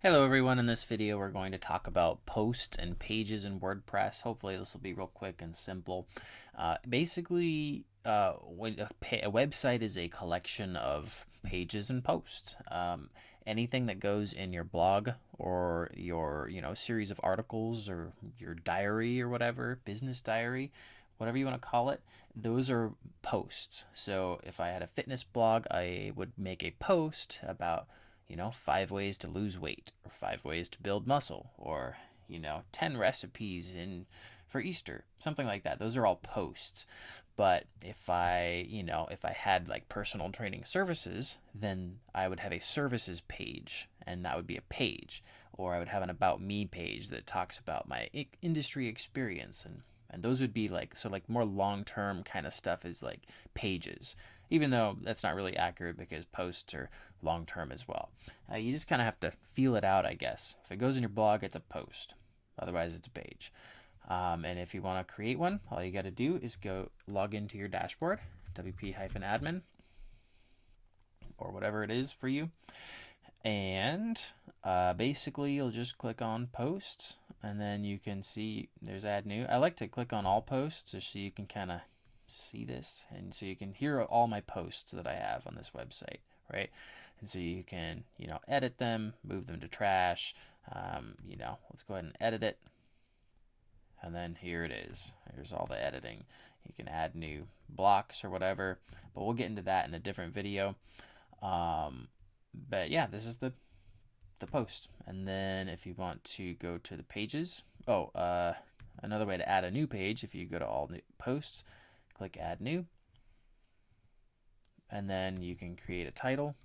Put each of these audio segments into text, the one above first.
Hello everyone, in this video we're going to talk about posts and pages in WordPress. Hopefully this will be real quick and simple. When a website is a collection of pages and posts. Anything that goes in your blog or your series of articles or your diary or whatever, business diary, whatever you want to call it, those are posts. So if I had a fitness blog, I would make a post about 5 ways to lose weight, or 5 ways to build muscle, or 10 recipes for Easter, something like that. Those are all posts. But if I had like personal training services, then I would have a services page, and that would be a page. Or I would have an about me page that talks about my industry experience, and those would be like more long-term kind of stuff is like pages, even though that's not really accurate because posts are long term as well. You just kind of have to feel it out, I guess. If it goes in your blog, it's a post. Otherwise, it's a page. And if you want to create one, all you got to do is go log into your dashboard, wp-admin, or whatever it is for you. And basically, you'll just click on posts, and then you can see there's add new. I like to click on all posts just so you can kind of see this, and so you can hear all my posts that I have on this website, right? And so you can edit them, move them to trash. Let's go ahead and edit it, and then here it is. Here's all the editing. You can add new blocks or whatever, but we'll get into that in a different video. But yeah, this is the post. And then if you want to go to the pages, another way to add a new page, if you go to all new posts, click add new, and then you can create a title,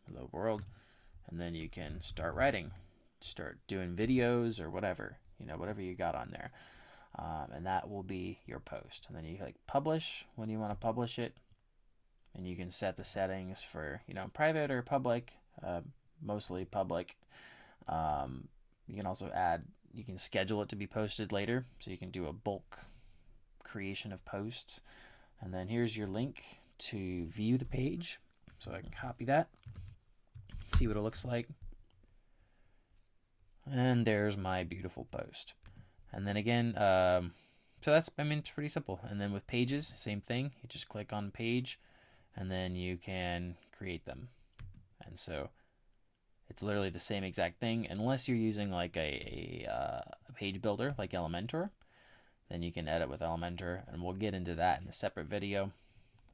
hello world, and then you can start writing, start doing videos or whatever, whatever you got on there. And that will be your post. And then you click publish when you want to publish it, and you can set the settings for private or public, mostly public. You can also you can schedule it to be posted later, so you can do a bulk creation of posts. And then here's your link to view the page, so I can copy that, see what it looks like. And there's my beautiful post. And then again, so it's pretty simple. And then with pages, same thing. You just click on page, and then you can create them. And so it's literally the same exact thing, unless you're using like a page builder like Elementor. Then you can edit with Elementor, and we'll get into that in a separate video.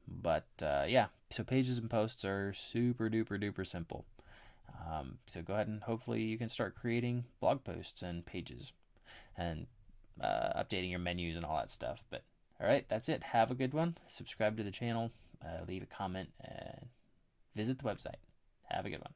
But yeah, so pages and posts are super duper duper simple. So go ahead and hopefully you can start creating blog posts and pages and updating your menus and all that stuff. But all right, that's it. Have a good one. Subscribe to the channel, leave a comment, and visit the website. Have a good one.